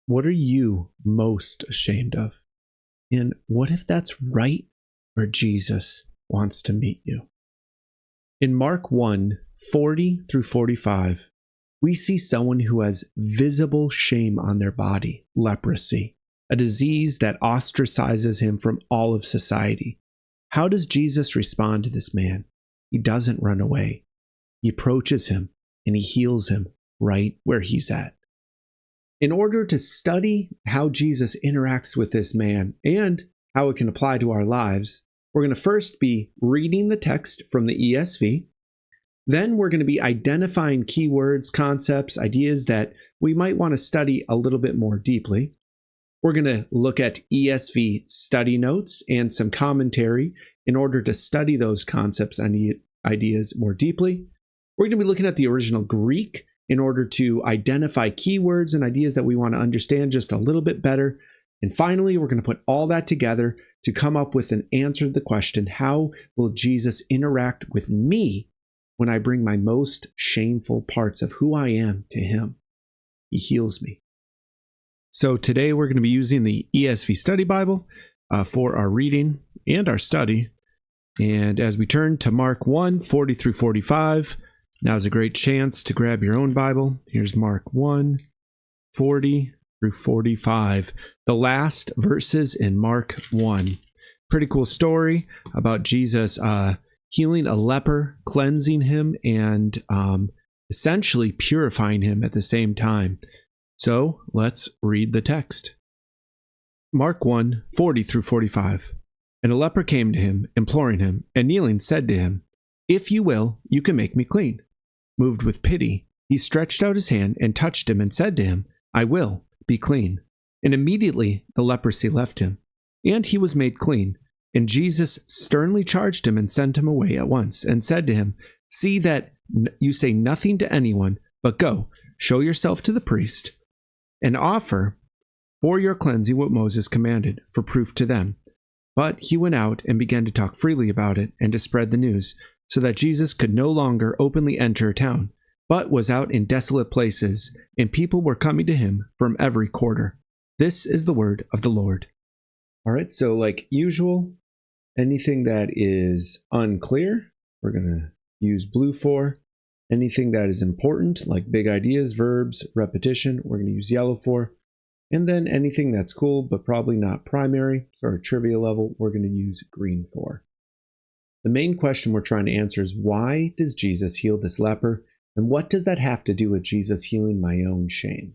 What are you most ashamed of? And what if that's right where Jesus wants to meet you? In Mark 1:40 through 45, we see someone who has visible shame on their body, leprosy, a disease that ostracizes him from all of society. How does Jesus respond to this man? He doesn't run away. He approaches him and he heals him right where he's at. In order to study how Jesus interacts with this man and how it can apply to our lives, we're going to first be reading the text from the ESV. Then we're going to be identifying keywords, concepts, ideas that we might want to study a little bit more deeply. We're going to look at ESV study notes and some commentary in order to study those concepts and ideas more deeply. We're going to be looking at the original Greek in order to identify keywords and ideas that we want to understand just a little bit better. And finally, we're going to put all that together to come up with an answer to the question, how will Jesus interact with me when I bring my most shameful parts of who I am to him? He heals me. So today we're going to be using the ESV Study Bible for our reading and our study. And as we turn to Mark 1:40 through 45, now's a great chance to grab your own Bible. Here's Mark 1:40 through 45, the last verses in Mark 1. Pretty cool story about Jesus healing a leper, cleansing him, and essentially purifying him at the same time. So let's read the text. Mark 1:40 through 45. And a leper came to him, imploring him, and kneeling said to him, "If you will, you can make me clean." Moved with pity, he stretched out his hand and touched him and said to him, "I will, be clean." And immediately the leprosy left him, and he was made clean. And Jesus sternly charged him and sent him away at once, and said to him, "See that you say nothing to anyone, but go, show yourself to the priest, and offer for your cleansing what Moses commanded, for proof to them." But he went out and began to talk freely about it and to spread the news, so that Jesus could no longer openly enter a town, but was out in desolate places, and people were coming to him from every quarter. This is the word of the Lord. All right, so like usual, anything that is unclear, we're going to use blue for. Anything that is important, like big ideas, verbs, repetition, we're going to use yellow for. And then anything that's cool, but probably not primary or trivia level, we're going to use green for. The main question we're trying to answer is, why does Jesus heal this leper? And what does that have to do with Jesus healing my own shame?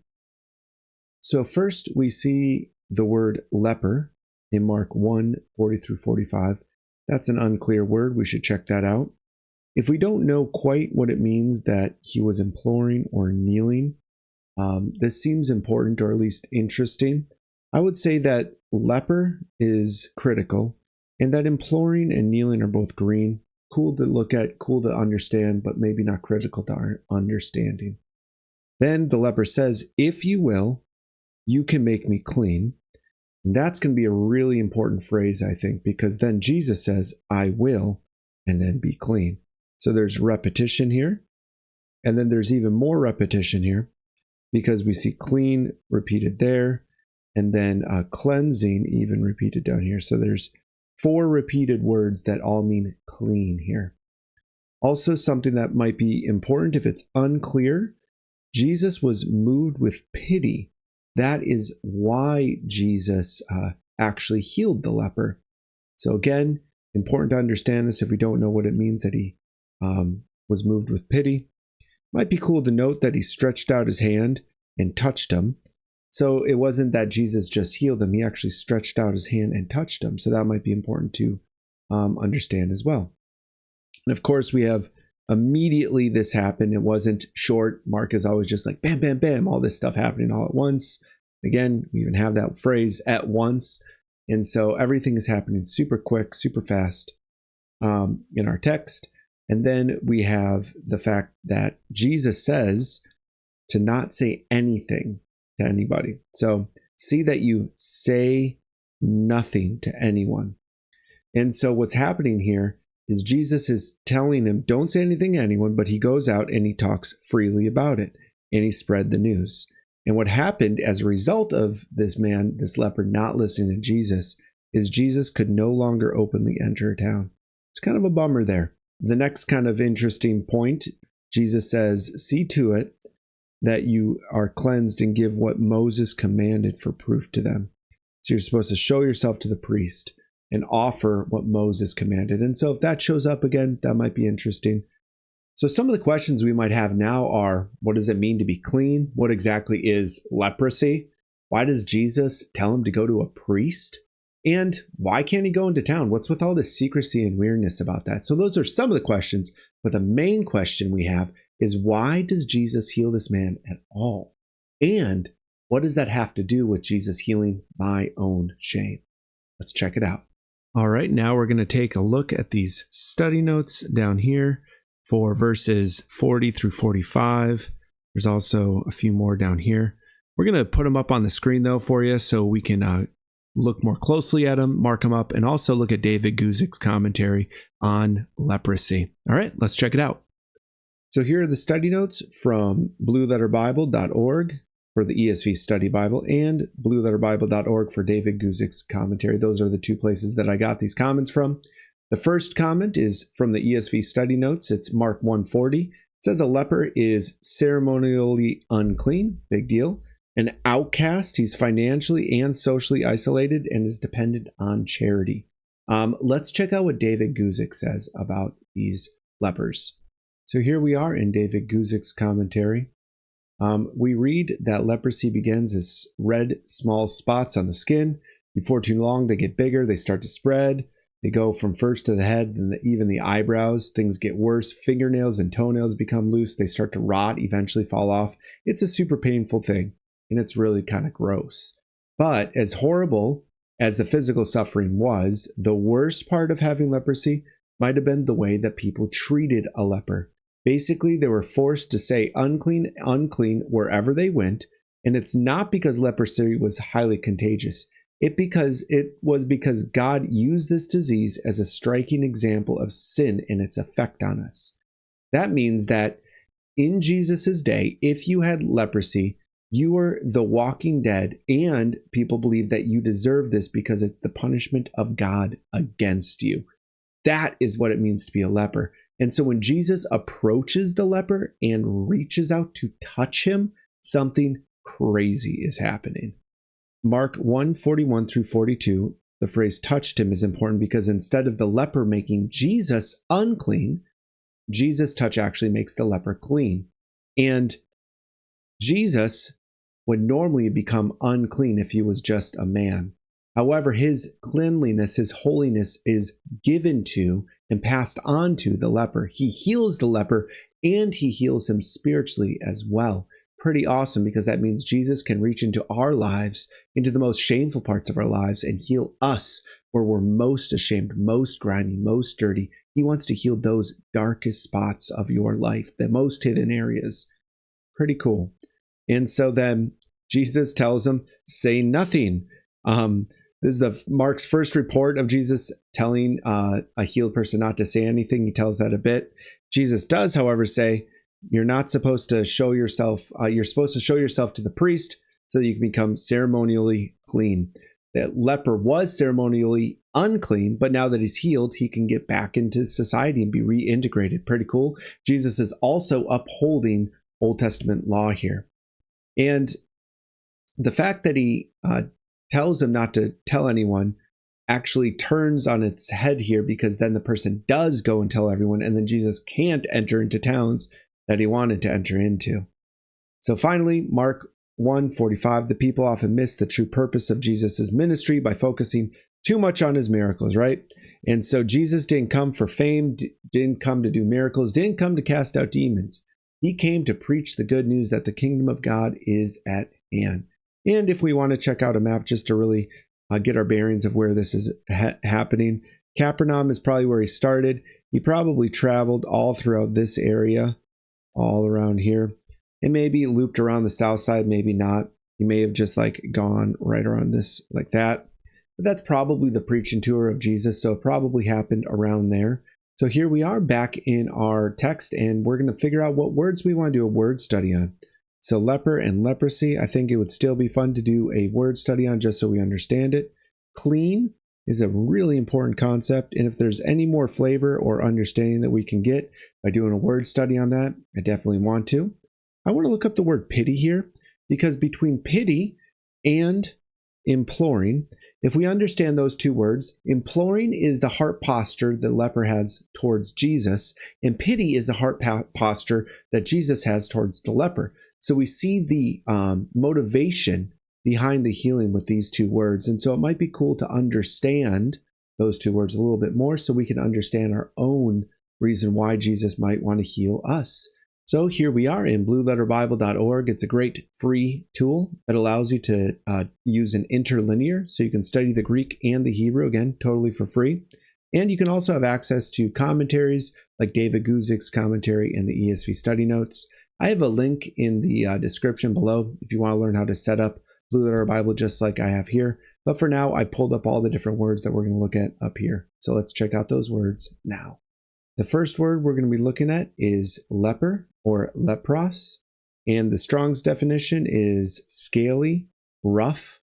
So first we see the word leper in Mark 1:40 through 45. That's an unclear word. We should check that out. If we don't know quite what it means that he was imploring or kneeling, this seems important, or at least interesting. I would say that leper is critical, and that imploring and kneeling are both green. Cool to look at, cool to understand, but maybe not critical to our understanding. Then the leper says, "If you will, you can make me clean." And that's going to be a really important phrase, I think, because then Jesus says, "I will," and then be clean. So there's repetition here. And then there's even more repetition here, because we see clean repeated there, and then cleansing even repeated down here. So there's 4 repeated words that all mean clean here. Also, something that might be important if it's unclear, Jesus was moved with pity. That is why Jesus actually healed the leper. So again, important to understand this if we don't know what it means that he was moved with pity. Might be cool to note that he stretched out his hand and touched him. So it wasn't that Jesus just healed him. He actually stretched out his hand and touched him. So that might be important to understand as well. And of course, we have immediately this happened. It wasn't short. Mark is always just like bam, bam, bam, all this stuff happening all at once. Again, we even have that phrase, "at once." And so everything is happening super quick, super fast in our text. And then we have the fact that Jesus says to not say anything to anybody. So see that you say nothing to anyone. And so what's happening here is Jesus is telling him, don't say anything to anyone, but he goes out and he talks freely about it, and he spread the news. And what happened as a result of this man, this leper, not listening to Jesus, is Jesus could no longer openly enter a town. It's kind of a bummer there. The next kind of interesting point, Jesus says, see to it that you are cleansed and give what Moses commanded for proof to them. So you're supposed to show yourself to the priest and offer what Moses commanded. And so if that shows up again, that might be interesting. So some of the questions we might have now are, what does it mean to be clean? What exactly is leprosy? Why does Jesus tell him to go to a priest? And why can't he go into town? What's with all this secrecy and weirdness about that? So those are some of the questions. But the main question we have is, why does Jesus heal this man at all? And what does that have to do with Jesus healing my own shame? Let's check it out. All right, now we're going to take a look at these study notes down here for verses 40 through 45. There's also a few more down here. We're going to put them up on the screen, though, for you so we can look more closely at them, mark them up, and also look at David Guzik's commentary on leprosy. All right, let's check it out. So here are the study notes from BlueLetterBible.org for the ESV Study Bible and BlueLetterBible.org for David Guzik's commentary. Those are the two places that I got these comments from. The first comment is from the ESV Study Notes. It's Mark 1:40. It says a leper is ceremonially unclean, big deal. An outcast, he's financially and socially isolated and is dependent on charity. Let's check out what David Guzik says about these lepers. So here we are in David Guzik's commentary. We read that leprosy begins as red, small spots on the skin. Before too long, they get bigger, they start to spread. They go from first to the head, then even the eyebrows. Things get worse. Fingernails and toenails become loose. They start to rot, eventually fall off. It's a super painful thing, and it's really kind of gross. But as horrible as the physical suffering was, the worst part of having leprosy might have been the way that people treated a leper. Basically, they were forced to say unclean, unclean wherever they went, and it's not because leprosy was highly contagious. It was because God used this disease as a striking example of sin and its effect on us. That means that in Jesus' day, if you had leprosy, you were the walking dead, and people believe that you deserve this because it's the punishment of God against you. That is what it means to be a leper. And so when Jesus approaches the leper and reaches out to touch him, something crazy is happening. Mark 1:41 through 42, the phrase touched him is important because instead of the leper making Jesus unclean, Jesus' touch actually makes the leper clean. And Jesus would normally become unclean if he was just a man. However, his cleanliness, his holiness is given to and passed on to the leper. He heals the leper and he heals him spiritually as well. Pretty awesome, because that means Jesus can reach into our lives, into the most shameful parts of our lives, and heal us where we're most ashamed, most grimy, most dirty. He wants to heal those darkest spots of your life, the most hidden areas. Pretty cool. And so then Jesus tells him, say nothing. This is Mark's first report of Jesus telling a healed person not to say anything. He tells that a bit. Jesus does, however, say, you're not supposed to show yourself. You're supposed to show yourself to the priest so that you can become ceremonially clean. That leper was ceremonially unclean, but now that he's healed, he can get back into society and be reintegrated. Pretty cool. Jesus is also upholding Old Testament law here. And the fact that he tells him not to tell anyone actually turns on its head here, because then the person does go and tell everyone, and then Jesus can't enter into towns that he wanted to enter into. So finally, Mark 1:45, the people often miss the true purpose of Jesus' ministry by focusing too much on his miracles, right? And so Jesus didn't come for fame, didn't come to do miracles, didn't come to cast out demons. He came to preach the good news that the kingdom of God is at hand. And if we want to check out a map just to really get our bearings of where this is happening, Capernaum is probably where he started. He probably traveled all throughout this area, all around here. And maybe looped around the south side, maybe not. He may have just gone right around this like that. But that's probably the preaching tour of Jesus, so it probably happened around there. So here we are back in our text, and we're going to figure out what words we want to do a word study on. So leper and leprosy, I think it would still be fun to do a word study on just so we understand it. Clean is a really important concept, and if there's any more flavor or understanding that we can get by doing a word study on that, I definitely want to. I want to look up the word pity here, because between pity and imploring, if we understand those two words, imploring is the heart posture the leper has towards Jesus, and pity is the heart posture that Jesus has towards the leper. So we see the motivation behind the healing with these two words. And so it might be cool to understand those two words a little bit more so we can understand our own reason why Jesus might want to heal us. So here we are in BlueLetterBible.org. It's a great free tool that allows you to use an interlinear, so you can study the Greek and the Hebrew, again, totally for free. And you can also have access to commentaries like David Guzik's commentary and the ESV study notes. I have a link in the description below if you want to learn how to set up Blue Letter Bible just like I have here. But for now, I pulled up all the different words that we're going to look at up here. So let's check out those words now. The first word we're going to be looking at is leper or lepros. And the Strong's definition is scaly, rough,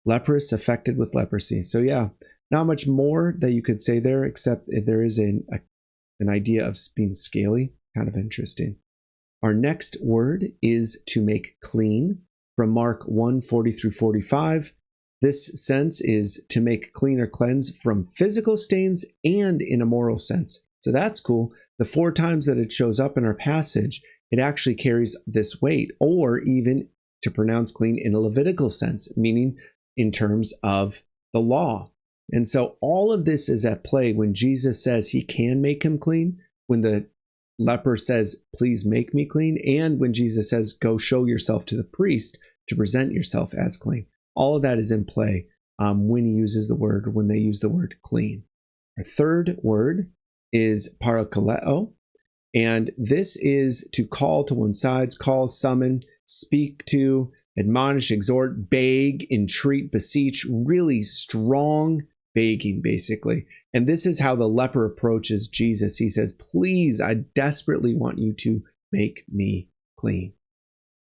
leprous, affected with leprosy. So yeah, not much more that you could say there, except there is an idea of being scaly. Kind of interesting. Our next word is to make clean. From Mark 1:40 through 45. This sense is to make clean or cleanse from physical stains and in a moral sense. So that's cool. The 4 times that it shows up in our passage, it actually carries this weight, or even to pronounce clean in a Levitical sense, meaning in terms of the law. And so all of this is at play when Jesus says he can make him clean, when the leper says, please make me clean, and when Jesus says, go show yourself to the priest to present yourself as clean. All of that is in play when he uses the word, or when they use the word clean. Our third word is parakaleo, and this is to call to one's sides, call, summon, speak to, admonish, exhort, beg, entreat, beseech, really strong begging, basically. And this is how the leper approaches Jesus. He says, please, I desperately want you to make me clean.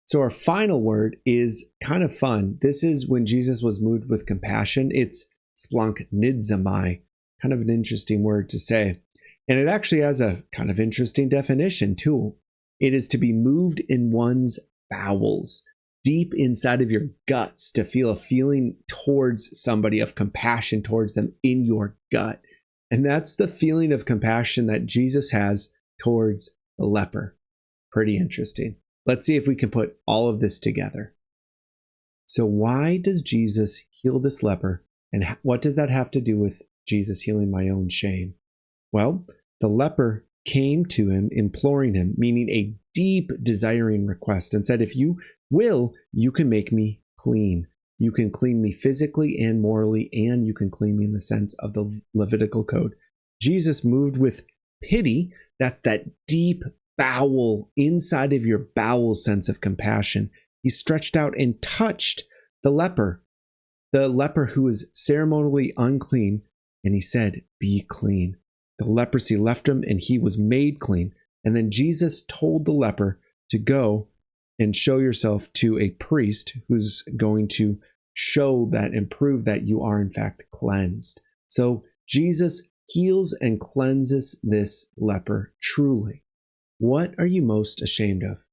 So our final word is kind of fun. This is when Jesus was moved with compassion. It's splanknidzomai, kind of an interesting word to say. And it actually has a kind of interesting definition too. It is to be moved in one's bowels, deep inside of your guts, to feel a feeling towards somebody of compassion towards them in your gut. And that's the feeling of compassion that Jesus has towards the leper. Pretty interesting. Let's see if we can put all of this together. So why does Jesus heal this leper? And what does that have to do with Jesus healing my own shame? Well, the leper came to him, imploring him, meaning a deep desiring request, and said, if you will, you can make me clean. You can clean me physically and morally, and you can clean me in the sense of the Levitical code. Jesus moved with pity. That's that deep bowel, inside of your bowel sense of compassion. He stretched out and touched the leper who was ceremonially unclean, and he said, be clean. The leprosy left him, and he was made clean. And then Jesus told the leper to go and show yourself to a priest who's going to show that and prove that you are in fact cleansed. So Jesus heals and cleanses this leper truly. What are you most ashamed of?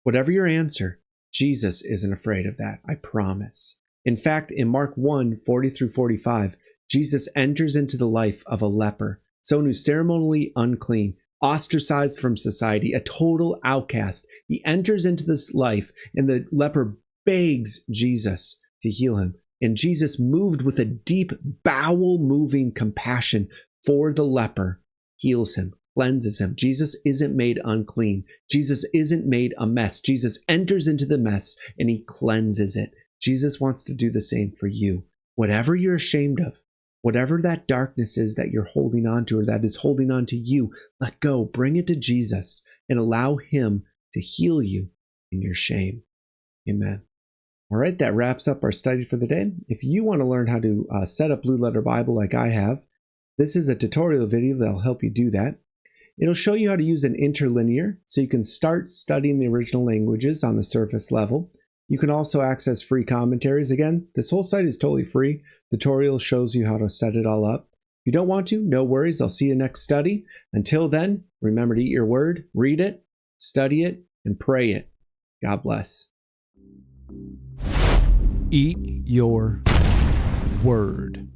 Whatever your answer, Jesus isn't afraid of that, I promise. In fact, in Mark 1:40 through 45, Jesus enters into the life of a leper, someone who's ceremonially unclean, ostracized from society, a total outcast. He enters into this life, and the leper begs Jesus to heal him. And Jesus, moved with a deep, bowel-moving compassion for the leper, heals him, cleanses him. Jesus isn't made unclean. Jesus isn't made a mess. Jesus enters into the mess, and he cleanses it. Jesus wants to do the same for you. Whatever you're ashamed of, whatever that darkness is that you're holding on to, or that is holding on to you, let go, bring it to Jesus, and allow him to heal you in your shame. Amen. All right, that wraps up our study for the day. If you want to learn how to set up Blue Letter Bible like I have, this is a tutorial video that'll help you do that. It'll show you how to use an interlinear so you can start studying the original languages on the surface level. You can also access free commentaries. Again, this whole site is totally free. The tutorial shows you how to set it all up. If you don't want to, no worries. I'll see you next study. Until then, remember to eat your word, read it, study it, and pray it. God bless. Eat your word.